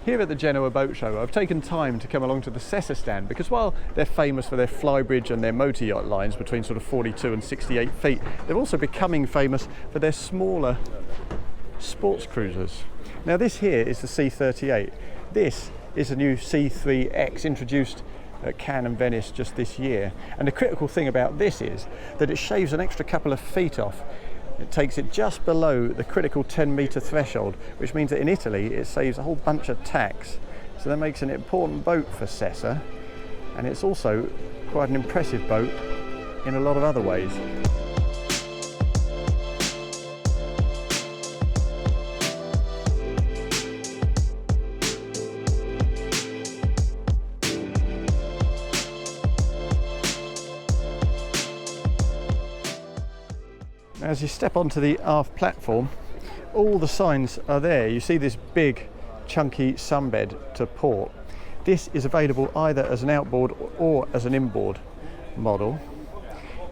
Here at the Genoa Boat Show, I've taken time to come along to the Sessa stand because while they're famous for their flybridge and their motor yacht lines between sort of 42 and 68 feet, they're also becoming famous for their smaller sports cruisers. Now this here is the C3X. This is a new C3X introduced at Cannes and Venice just this year. And the critical thing about this is that it shaves an extra couple of feet off. It takes it just below the critical 10-metre threshold, which means that in Italy it saves a whole bunch of tax. So that makes an important boat for Sessa, and it's also quite an impressive boat in a lot of other ways. As you step onto the aft platform, all the signs are there. You see this big chunky sunbed to port. This is available either as an outboard or as an inboard model.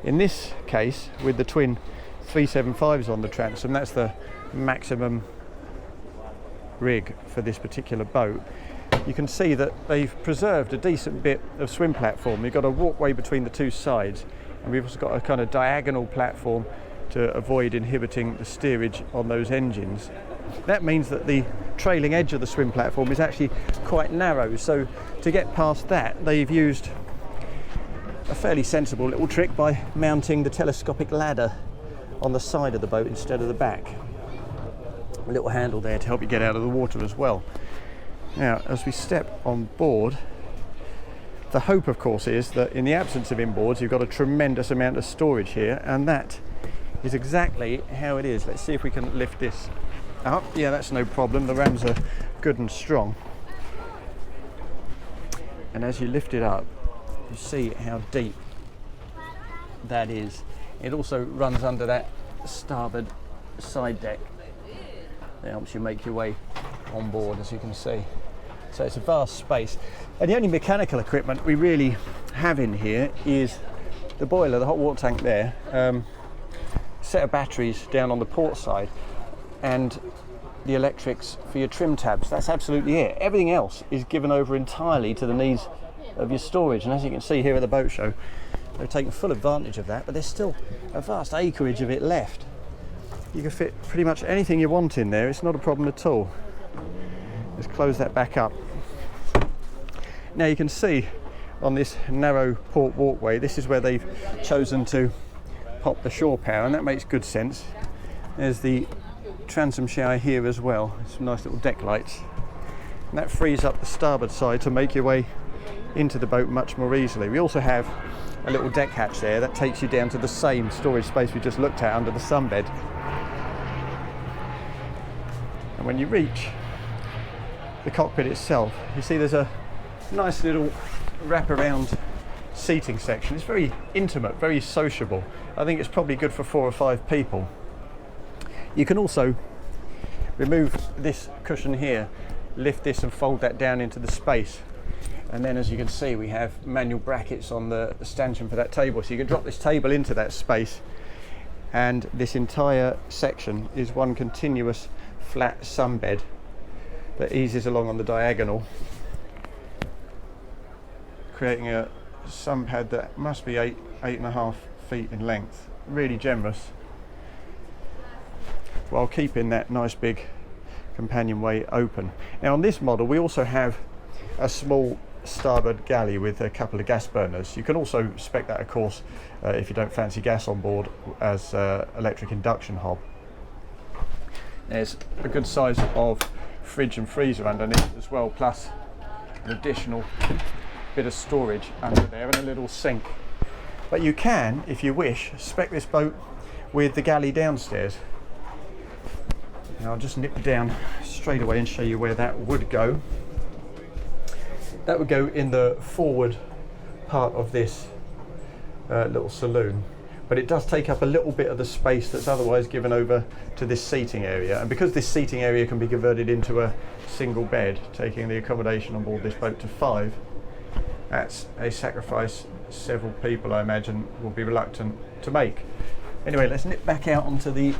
In this case, with the twin 375s on the transom, that's the maximum rig for this particular boat. You can see that they've preserved a decent bit of swim platform. You've got a walkway between the two sides, and we've also got a kind of diagonal platform to avoid inhibiting the steerage on those engines. That means that the trailing edge of the swim platform is actually quite narrow, so to get past that they've used a fairly sensible little trick by mounting the telescopic ladder on the side of the boat instead of the back. A little handle there to help you get out of the water as well. Now as we step on board, the hope of course is that in the absence of inboards you've got a tremendous amount of storage here, and that is exactly how it is. Let's see if we can lift this up. Yeah, that's no problem. The rams are good and strong. And as you lift it up, you see how deep that is. It also runs under that starboard side deck. It helps you make your way on board, as you can see. So it's a vast space. And the only mechanical equipment we really have in here is the boiler, the hot water tank there, set of batteries down on the port side, and the electrics for your trim tabs. That's absolutely it. Everything else is given over entirely to the needs of your storage, and as you can see here at the boat show, they've taken full advantage of that, but there's still a vast acreage of it left. You can fit pretty much anything you want in there. It's not a problem at all. Let's close that back up. Now you can see on this narrow port walkway, this is where they've chosen to pop the shore power, and that makes good sense. There's the transom shower here as well, some nice little deck lights, and that frees up the starboard side to make your way into the boat much more easily. We also have a little deck hatch there that takes you down to the same storage space we just looked at under the sunbed. And when you reach the cockpit itself, you see there's a nice little wraparound seating section. It's very intimate, very sociable. I think it's probably good for 4 or 5 people. You can also remove this cushion here, lift this and fold that down into the space, and then as you can see we have manual brackets on the stanchion for that table, so you can drop this table into that space, and this entire section is one continuous flat sunbed that eases along on the diagonal, creating a sun pad that must be 8.5 feet in length. Really generous, while keeping that nice big companionway open. Now on this model we also have a small starboard galley with a couple of gas burners. You can also spec that of course if you don't fancy gas on board as electric induction hob. There's a good size of fridge and freezer underneath as well, plus an additional bit of storage under there and a little sink. But you can, if you wish, spec this boat with the galley downstairs. Now I'll just nip down straight away and show you where that would go. That would go in the forward part of this little saloon, but it does take up a little bit of the space that's otherwise given over to this seating area, and because this seating area can be converted into a single bed, taking the accommodation on board this boat to 5, that's a sacrifice several people, I imagine, will be reluctant to make. Anyway, let's nip back out onto the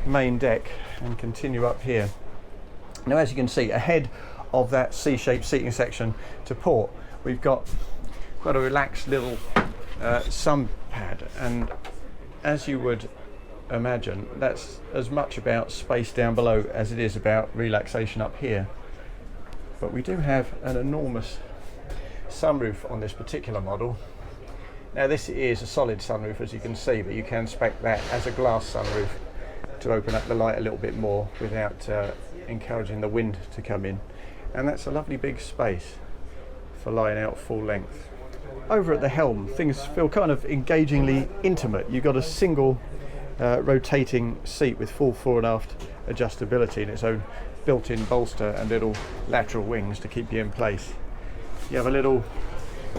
main deck and continue up here. Now, as you can see, ahead of that C-shaped seating section to port, we've got quite a relaxed little sun pad, and as you would imagine, that's as much about space down below as it is about relaxation up here. But we do have an enormous sunroof on this particular model. Now, this is a solid sunroof, as you can see, but you can spec that as a glass sunroof to open up the light a little bit more without encouraging the wind to come in. And that's a lovely big space for lying out full length. Over at the helm, things feel kind of engagingly intimate. You've got a single rotating seat with full fore and aft adjustability and its own built-in bolster and little lateral wings to keep you in place. You have a little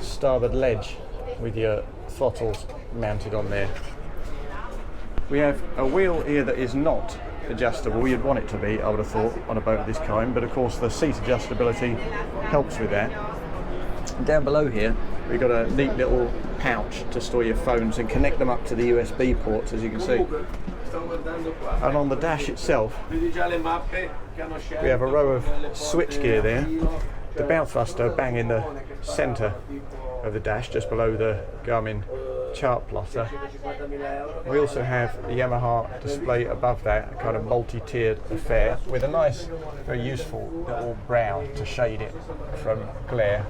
starboard ledge with your throttles mounted on there. We have a wheel here that is not adjustable. You'd want it to be, I would have thought, on a boat of this kind, but of course the seat adjustability helps with that. And down below here we've got a neat little pouch to store your phones and connect them up to the USB ports, as you can see. And on the dash itself we have a row of switchgear there. The bow thruster bang in the centre of the dash, just below the Garmin chart plotter. We also have the Yamaha display above that, a kind of multi-tiered affair with a nice, very useful little brow to shade it from glare.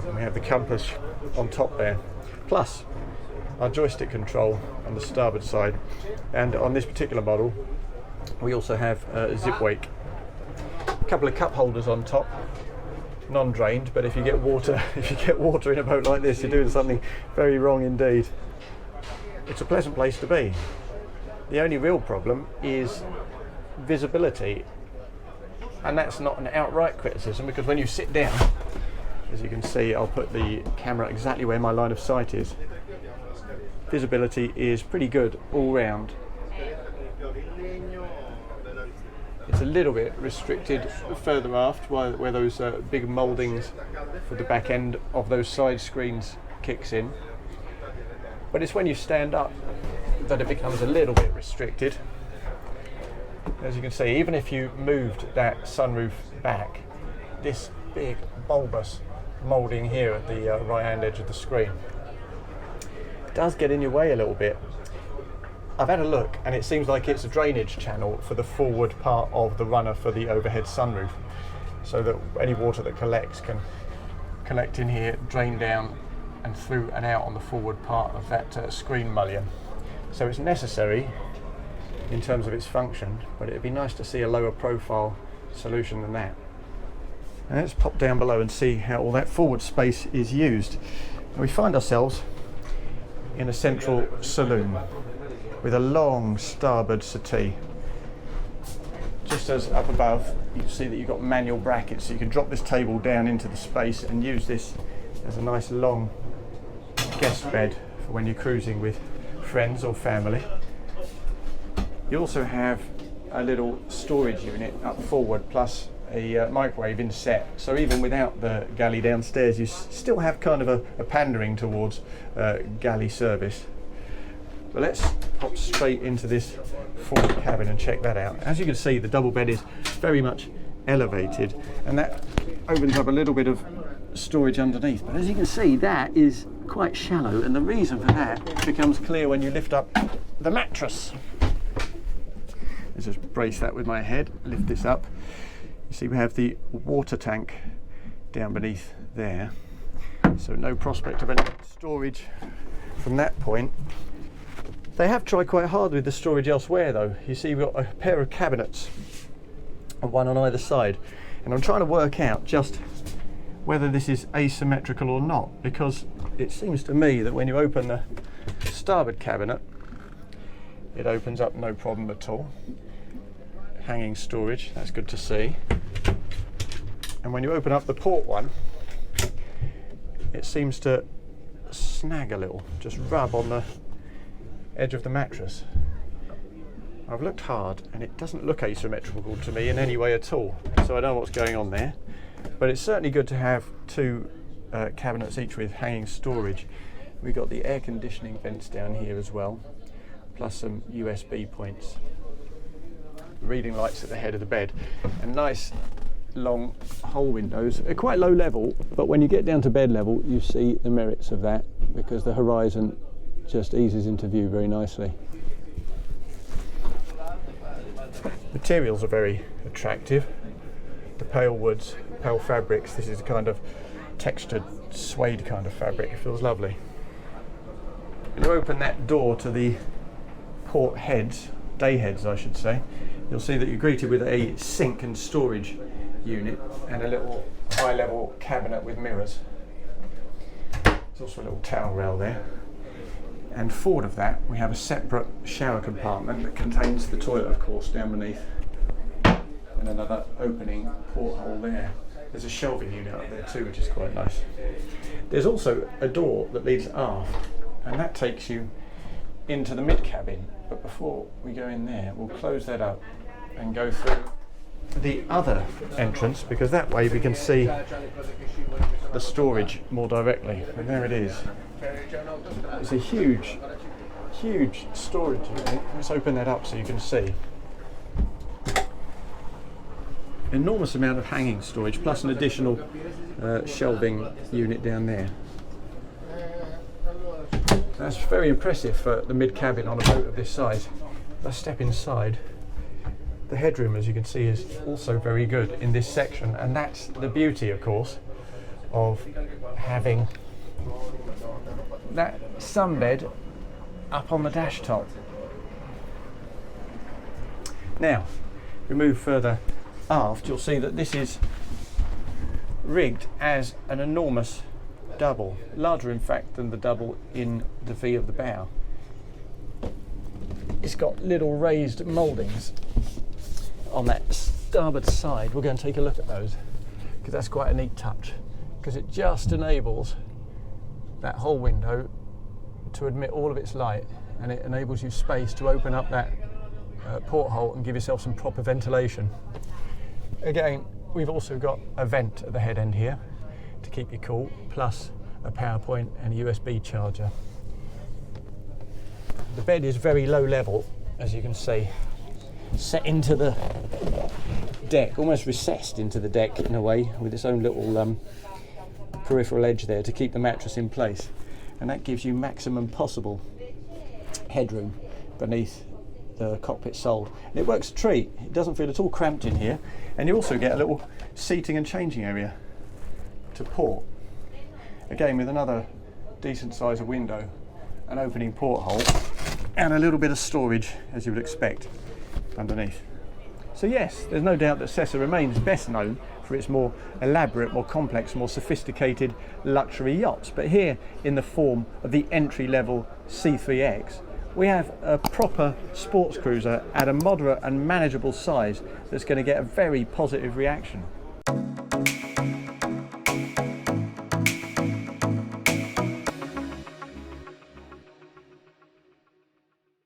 And we have the compass on top there, plus our joystick control on the starboard side. And on this particular model we also have a zip wake. A couple of cup holders on top, non-drained, but if you get water in a boat like this, you're doing something very wrong indeed. It's a pleasant place to be. The only real problem is visibility, and that's not an outright criticism, because when you sit down, as you can see, I'll put the camera exactly where my line of sight is. Visibility is pretty good all round. It's a little bit restricted further aft where those big mouldings for the back end of those side screens kicks in. But it's when you stand up that it becomes a little bit restricted. As you can see, even if you moved that sunroof back, this big bulbous moulding here at the right hand edge of the screen does get in your way a little bit. I've had a look and it seems like it's a drainage channel for the forward part of the runner for the overhead sunroof, so that any water that collects can collect in here, drain down and through and out on the forward part of that screen mullion. So it's necessary in terms of its function, but it'd be nice to see a lower profile solution than that. And let's pop down below and see how all that forward space is used. And we find ourselves in a central saloon with a long starboard settee. Just as up above, you can see that you've got manual brackets, so you can drop this table down into the space and use this as a nice long guest bed for when you're cruising with friends or family. You also have a little storage unit up forward, plus a microwave inset, so even without the galley downstairs you still have kind of a pandering towards galley service. But let's pop straight into this forward cabin and check that out. As you can see, the double bed is very much elevated, and that opens up a little bit of storage underneath. But as you can see, that is quite shallow, and the reason for that becomes clear when you lift up the mattress. Let's just brace that with my head, lift this up. You see we have the water tank down beneath there, so no prospect of any storage from that point. They have tried quite hard with the storage elsewhere though. You see we've got a pair of cabinets, one on either side, and I'm trying to work out just whether this is asymmetrical or not, because it seems to me that when you open the starboard cabinet, it opens up no problem at all. Hanging storage, that's good to see. And when you open up the port one, it seems to snag a little, just rub on the edge of the mattress. I've looked hard and it doesn't look asymmetrical to me in any way at all, so I don't know what's going on there. But it's certainly good to have two cabinets each with hanging storage. We've got the air conditioning vents down here as well, plus some USB points. reading lights at the head of the bed, and nice long hull windows. They're quite low level, but when you get down to bed level you see the merits of that, because the horizon just eases into view very nicely. Materials are very attractive. The pale woods, pale fabrics, this is a kind of textured suede kind of fabric. It feels lovely. When you open that door to the port heads, day heads I should say, you'll see that you're greeted with a sink and storage unit and a little high level cabinet with mirrors. There's also a little towel rail there. And forward of that we have a separate shower compartment that contains the toilet, of course, down beneath, and another opening porthole there. There's a shelving unit up there too, which is quite nice. There's also a door that leads aft, and that takes you into the mid cabin. But before we go in there, we'll close that up and go through the other entrance, because that way we can see the storage more directly. And there it is. It's a huge storage unit. Let's open that up so you can see. Enormous amount of hanging storage, plus an additional shelving unit down there. That's very impressive for the mid cabin on a boat of this size. Let's step inside. The headroom, as you can see, is also very good in this section, and that's the beauty, of course, of having that sunbed up on the dash top. Now, if we move further aft, you'll see that this is rigged as an enormous double, larger in fact than the double in the V of the bow. It's got little raised mouldings on that starboard side. We'll go and take a look at those, because that's quite a neat touch, because it just enables that whole window to admit all of its light, and it enables you space to open up that porthole and give yourself some proper ventilation. Again, we've also got a vent at the head end here to keep you cool, plus a power point and a USB charger. The bed is very low level, as you can see, set into the deck, almost recessed into the deck in a way, with its own little peripheral edge there to keep the mattress in place, and that gives you maximum possible headroom beneath the cockpit sole. And it works a treat. It doesn't feel at all cramped in here, and you also get a little seating and changing area to port, again with another decent size of window, an opening porthole, and a little bit of storage, as you would expect, underneath. So yes, there's no doubt that Sessa remains best known for its more elaborate, more complex, more sophisticated luxury yachts, but here in the form of the entry-level C3X, we have a proper sports cruiser at a moderate and manageable size that's going to get a very positive reaction.